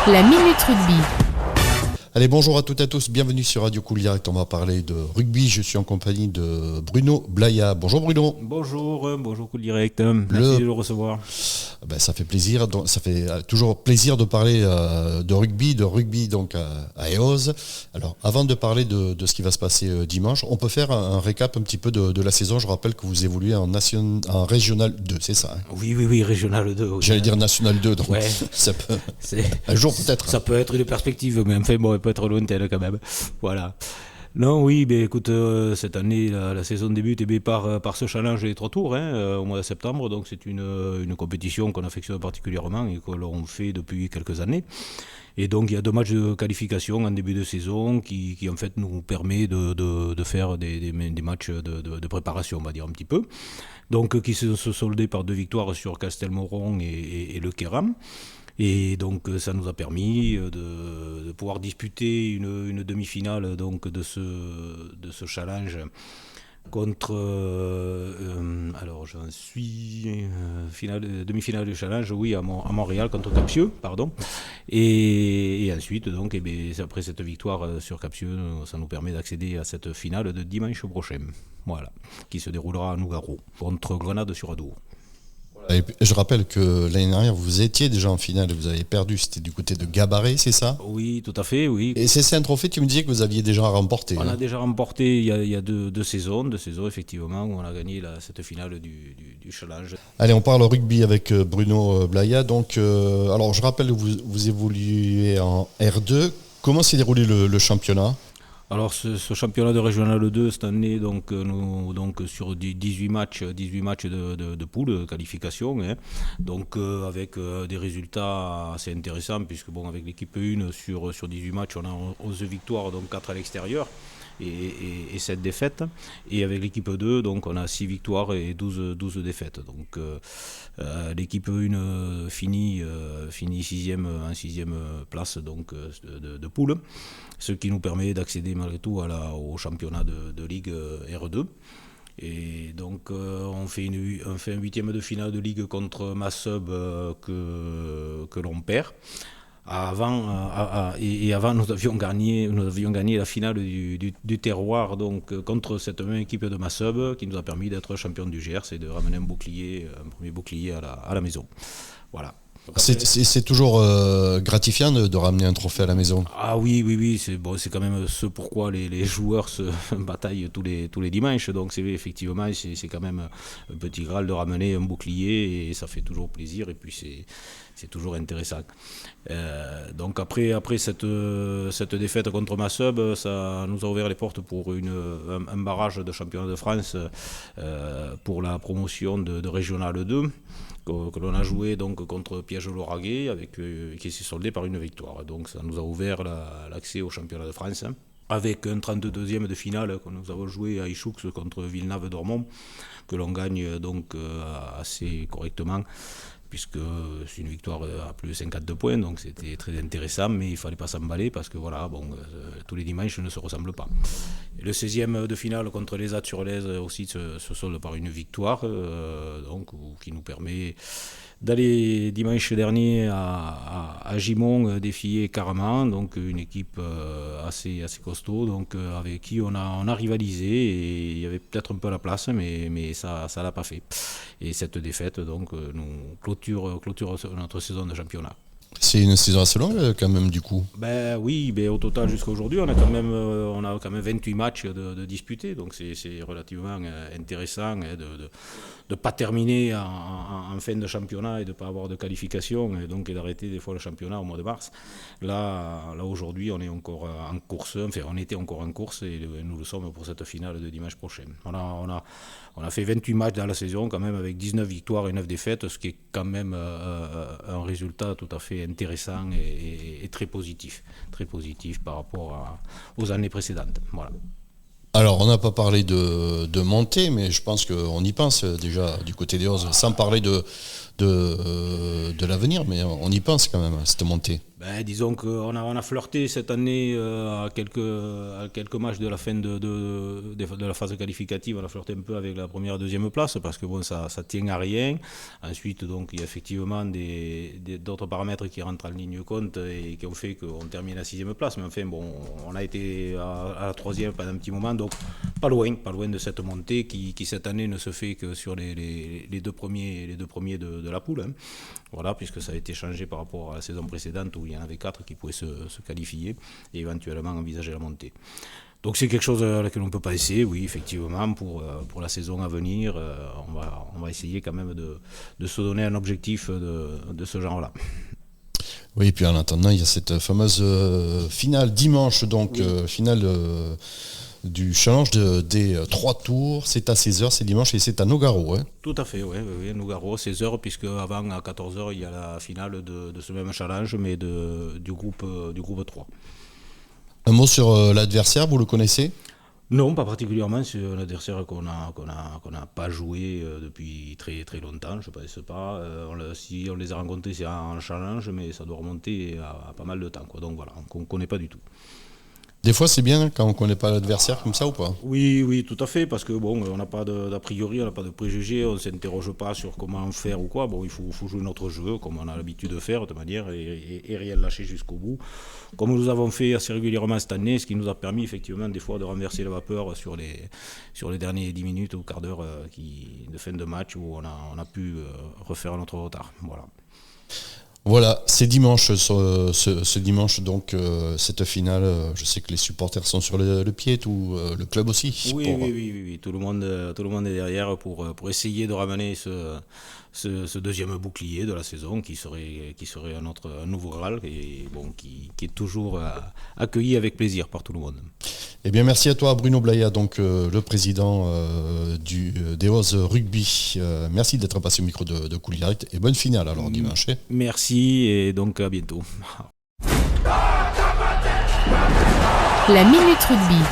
La Minute Rugby. Allez, bonjour à toutes et à tous, bienvenue sur Radio Cool Direct. On va parler de rugby. Je suis en compagnie de Bruno Blaya. Bonjour Bruno. Bonjour Cool Direct. Merci de le recevoir. Ça fait plaisir. Donc, ça fait toujours plaisir de parler de rugby donc à EOS. Alors, avant de parler de ce qui va se passer dimanche, on peut faire un récap un petit peu de la saison. Je rappelle que vous évoluez en Régional 2, c'est ça hein? Oui, Régional 2. Oui. J'allais dire National 2, donc ouais. Ça peut... un jour peut-être. Ça peut être une perspective, mais enfin bon, elle peut être lointaine quand même. Voilà. Non, oui, écoute, cette année, la saison débute par ce challenge des 3 tours au mois de septembre. Donc c'est une compétition qu'on affectionne particulièrement et que l'on fait depuis quelques années. Et donc il y a 2 matchs de qualification en début de saison qui en fait nous permet de faire des matchs de préparation, on va dire un petit peu. Donc qui se sont soldés par 2 victoires sur Castelmoron et le Kéram. Et donc ça nous a permis de pouvoir disputer une demi-finale donc, de ce challenge contre alors j'en suis demi-finale du challenge à Montréal contre Captieux et ensuite donc après cette victoire sur Captieux ça nous permet d'accéder à cette finale de dimanche prochain, voilà, qui se déroulera à Nougaro contre Grenade sur Adour. Et je rappelle que l'année dernière, vous étiez déjà en finale et vous avez perdu, c'était du côté de Gabarret, c'est ça ? Oui, tout à fait, oui. Et c'est un trophée, tu me disais que vous aviez déjà remporté. On a déjà remporté il y a deux saisons, effectivement, où on a gagné cette finale du challenge. Allez, on parle rugby avec Bruno Blaya. Donc, alors, je rappelle que vous évoluez en R2. Comment s'est déroulé le championnat ? Alors ce championnat de Régional 2 cette année, nous sur 18 matchs de poule de qualification, donc avec des résultats assez intéressants puisque avec l'équipe 1 sur 18 matchs on a 11 victoires, donc 4 à l'extérieur et 7 défaites, et avec l'équipe 2 donc on a 6 victoires et 12 défaites. Donc l'équipe 1 finit 6e en 6e place donc de poule, ce qui nous permet d'accéder malgré tout au championnat de Ligue R2. Et donc on fait un 8e de finale de Ligue contre Massub que l'on perd. Avant nous avions gagné la finale du terroir donc contre cette même équipe de Massub qui nous a permis d'être champion du Gers et de ramener un premier bouclier à la maison. Voilà. C'est toujours gratifiant de ramener un trophée à la maison. Ah oui, c'est quand même ce pourquoi les joueurs se bataillent tous les dimanches. Donc c'est quand même un petit Graal de ramener un bouclier et ça fait toujours plaisir et puis c'est toujours intéressant. Donc après cette défaite contre Massub, ça nous a ouvert les portes pour un barrage de championnat de France pour la promotion de Régional 2. Que l'on a joué donc contre Piège-Lauragais qui s'est soldé par une victoire. Donc ça nous a ouvert l'accès au championnat de France avec un 32e de finale que nous avons joué à Ichoux contre Villeneuve-d'Ormont que l'on gagne donc assez correctement puisque c'est une victoire à plus de 52 points, donc c'était très intéressant, mais il ne fallait pas s'emballer parce que tous les dimanches ne se ressemblent pas. Et le 16e de finale contre les As-sur-Lèze aussi se solde par une victoire, qui nous permet d'aller dimanche dernier à Gimont défier Caraman, donc une équipe assez costaud, donc avec qui on a rivalisé et il y avait peut-être un peu la place, mais ça l'a pas fait. Et cette défaite donc nous clôture notre saison de championnat. C'est une saison assez longue quand même du coup. Oui, au total jusqu'à aujourd'hui on a quand même 28 matchs de disputés, donc c'est relativement intéressant de pas terminer en fin de championnat et de pas avoir de qualification et d'arrêter des fois le championnat au mois de mars. Là aujourd'hui on est encore en course, on était encore en course et nous le sommes pour cette finale de dimanche prochain. On a fait 28 matchs dans la saison quand même avec 19 victoires et 9 défaites, ce qui est quand même un résultat tout à fait intéressant et très positif par rapport aux années précédentes. Voilà. Alors, on n'a pas parlé de montée, mais je pense qu'on y pense déjà du côté des Ozes, sans parler de de l'avenir, mais on y pense quand même à cette montée. Disons qu'on a flirté cette année à quelques matchs de la fin de la phase qualificative. On a flirté un peu avec la première et deuxième place parce que bon, ça tient à rien. Ensuite, donc, il y a effectivement d'autres paramètres qui rentrent en ligne de compte et qui ont fait qu'on termine à la sixième place. Mais enfin, bon, on a été à la troisième pendant un petit moment, donc pas loin de cette montée qui cette année ne se fait que sur les deux premiers de la poule. Hein. Voilà, puisque ça a été changé par rapport à la saison précédente où il y en avait 4 qui pouvaient se qualifier et éventuellement envisager la montée. Donc c'est quelque chose à laquelle on ne peut pas essayer, oui, effectivement, pour la saison à venir, on va essayer quand même de se donner un objectif de ce genre-là. Oui, et puis en attendant, il y a cette fameuse finale dimanche, donc oui. Finale du challenge des 3 tours, c'est à 16h, c'est dimanche et c'est à Nogaro. Hein. Tout à fait, oui, Nogaro, 16h, puisque avant à 14h, il y a la finale de ce même challenge, mais du groupe 3. Un mot sur l'adversaire, vous le connaissez ? Non, pas particulièrement, c'est un adversaire qu'on n'a pas joué depuis très très longtemps, je ne pense pas. Si on les a rencontrés, c'est en challenge, mais ça doit remonter à pas mal de temps, quoi. Donc voilà, on ne connaît pas du tout. Des fois, c'est bien quand on ne connaît pas l'adversaire comme ça ou pas ? Oui, tout à fait, parce que bon, on n'a pas d'a priori, on n'a pas de préjugés, on ne s'interroge pas sur comment faire ou quoi. Bon, il faut jouer notre jeu comme on a l'habitude de faire de manière et rien lâcher jusqu'au bout. Comme nous avons fait assez régulièrement cette année, ce qui nous a permis effectivement des fois de renverser la vapeur sur les derniers 10 minutes ou quart d'heure de fin de match où on a pu refaire notre retard. Voilà, c'est dimanche, ce dimanche, donc cette finale, je sais que les supporters sont sur le pied, tout le club aussi. Oui, tout le monde est derrière pour essayer de ramener ce deuxième bouclier de la saison qui serait un nouveau Graal et bon, qui est toujours accueilli avec plaisir par tout le monde. Eh bien, merci à toi Bruno Blaya, donc le président des Oses Rugby. Merci d'être passé au micro de Cool Direct et bonne finale alors dimanche. Merci et donc à bientôt. La Minute Rugby.